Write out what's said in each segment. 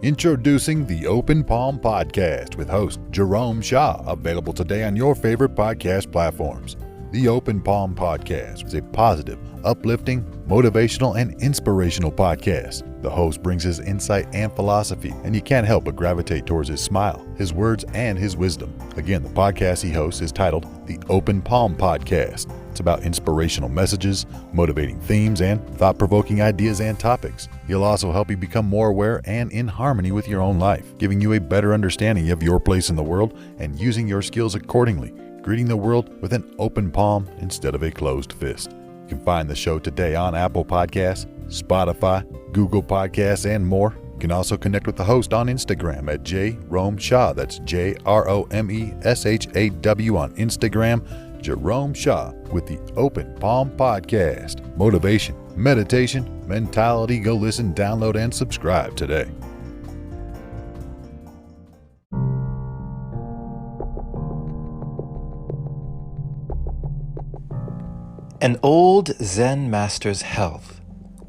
Introducing the Open Palm Podcast with host Jerome Shaw, available today on your favorite podcast platforms. The Open Palm Podcast is a positive, uplifting, motivational, and inspirational podcast. The host brings his insight and philosophy, and you can't help but gravitate towards his smile, his words, and his wisdom. Again, the podcast he hosts is titled The Open Palm Podcast. It's about inspirational messages, motivating themes, and thought-provoking ideas and topics. He'll also help you become more aware and in harmony with your own life, giving you a better understanding of your place in the world and using your skills accordingly, greeting the world with an open palm instead of a closed fist. You can find the show today on Apple Podcasts, Spotify, Google Podcasts, and more. You can also connect with the host on Instagram at Jerome Shaw. That's JROMESHAW on Instagram. Jerome Shaw with the Open Palm Podcast. Motivation, meditation, mentality. Go listen, download, and subscribe today. An old Zen master's health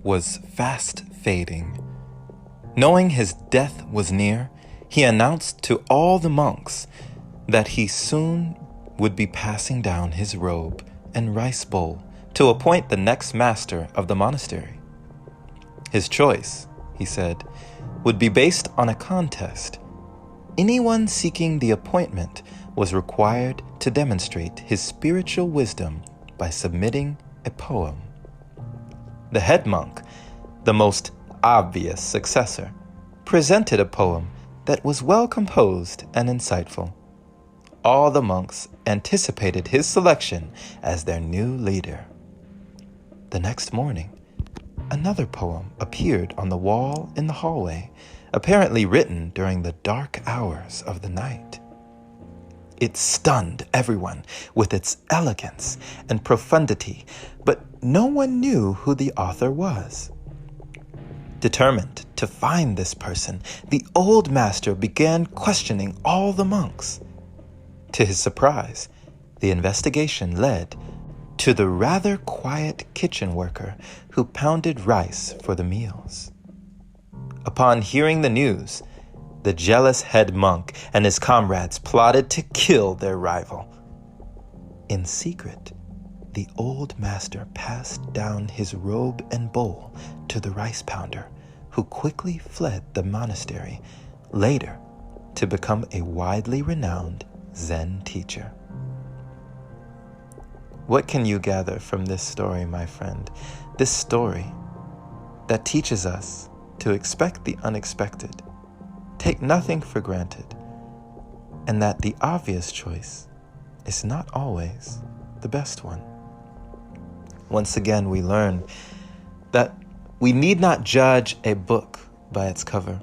was fast fading. Knowing his death was near, he announced to all the monks that he soon would be passing down his robe and rice bowl to appoint the next master of the monastery. His choice, he said, would be based on a contest. Anyone seeking the appointment was required to demonstrate his spiritual wisdom by submitting a poem. The head monk, the most obvious successor, presented a poem that was well composed and insightful. All the monks anticipated his selection as their new leader. The next morning, another poem appeared on the wall in the hallway, apparently written during the dark hours of the night. It stunned everyone with its elegance and profundity, but no one knew who the author was. Determined to find this person, the old master began questioning all the monks. To his surprise, the investigation led to the rather quiet kitchen worker who pounded rice for the meals. Upon hearing the news, the jealous head monk and his comrades plotted to kill their rival. In secret, the old master passed down his robe and bowl to the rice pounder, who quickly fled the monastery, later to become a widely renowned Zen teacher. What can you gather from this story, my friend? This story that teaches us to expect the unexpected, take nothing for granted, and that the obvious choice is not always the best one. Once again, we learn that we need not judge a book by its cover.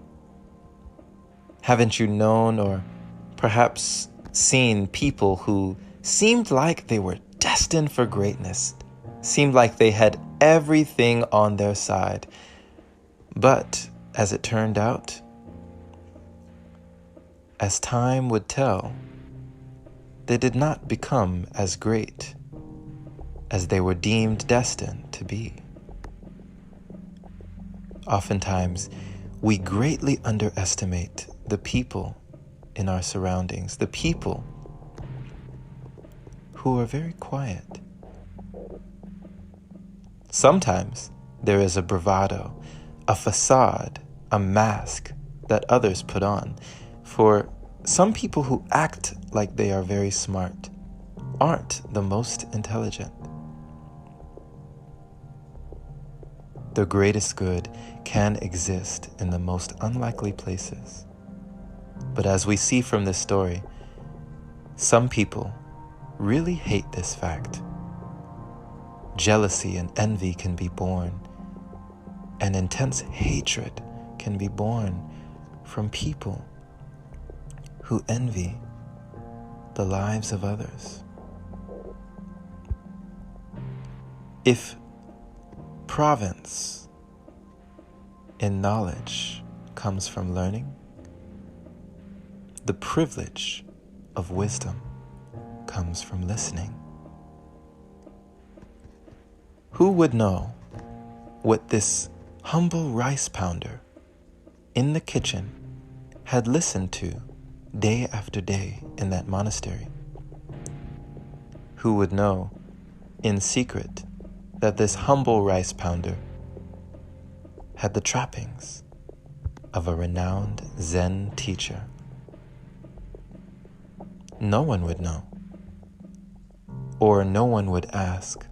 Haven't you known or perhaps seen people who seemed like they were destined for greatness, seemed like they had everything on their side, but as it turned out, as time would tell, they did not become as great as they were deemed destined to be. Oftentimes, we greatly underestimate the people in our surroundings, the people who are very quiet. Sometimes there is a bravado, a facade, a mask that others put on. For some people who act like they are very smart aren't the most intelligent. The greatest good can exist in the most unlikely places. But as we see from this story, some people really hate this fact. Jealousy and envy can be born, and intense hatred can be born from people who envy the lives of others. If province in knowledge comes from learning, the privilege of wisdom comes from listening. Who would know what this humble rice pounder in the kitchen had listened to day after day in that monastery? Who would know in secret that this humble rice pounder had the trappings of a renowned Zen teacher? No one would know, or no one would ask,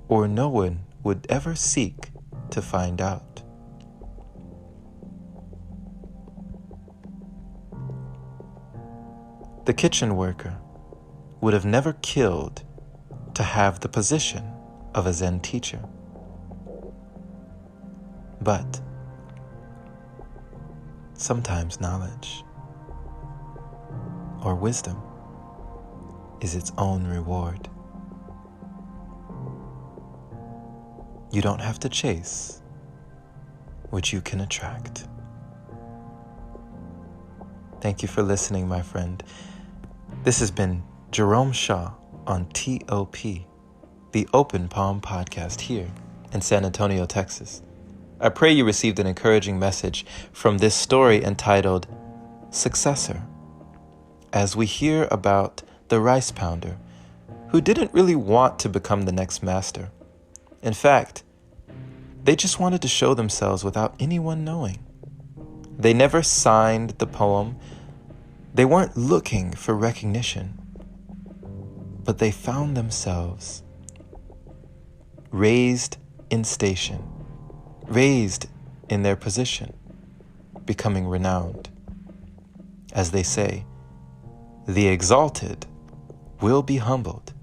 or no one would ever seek to find out. The kitchen worker would have never killed to have the position of a Zen teacher. But sometimes knowledge or wisdom is its own reward. You don't have to chase what you can attract. Thank you for listening, my friend. This has been Jerome Shaw on TOP, the Open Palm Podcast here in San Antonio, Texas. I pray you received an encouraging message from this story entitled Successor, as we hear about the rice pounder who didn't really want to become the next master. In fact, they just wanted to show themselves without anyone knowing. They never signed the poem. They weren't looking for recognition, but they found themselves raised in station, raised in their position, becoming renowned. As they say, the exalted will be humbled,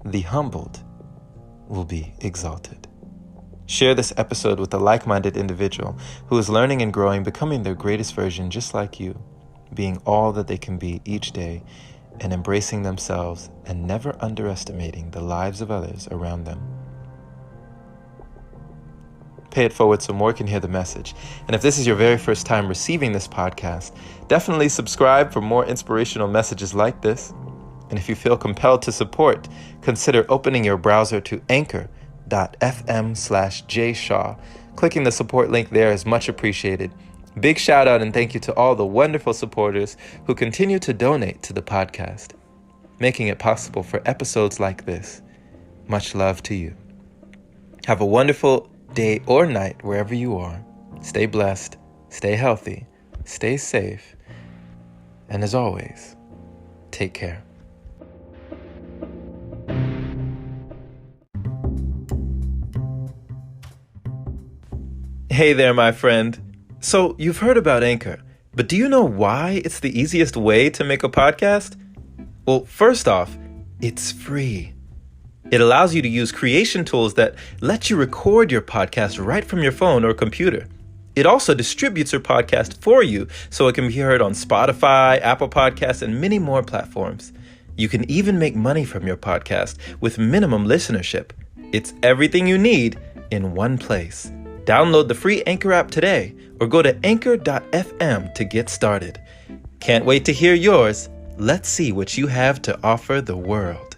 the humbled will be exalted. Share this episode with a like-minded individual who is learning and growing, becoming their greatest version just like you, being all that they can be each day and embracing themselves and never underestimating the lives of others around them. Pay it forward so more can hear the message. And if this is your very first time receiving this podcast, definitely subscribe for more inspirational messages like this. And if you feel compelled to support, consider opening your browser to anchor.fm/jshaw. Clicking the support link there is much appreciated. Big shout out and thank you to all the wonderful supporters who continue to donate to the podcast, making it possible for episodes like this. Much love to you. Have a wonderful day or night wherever you are. Stay blessed, stay healthy, stay safe, and as always, take care. Hey there, my friend. So you've heard about Anchor, but do you know why it's the easiest way to make a podcast? Well, first off, it's free. It allows you to use creation tools that let you record your podcast right from your phone or computer. It also distributes your podcast for you so it can be heard on Spotify, Apple Podcasts, and many more platforms. You can even make money from your podcast with minimum listenership. It's everything you need in one place. Download the free Anchor app today or go to anchor.fm to get started. Can't wait to hear yours. Let's see what you have to offer the world.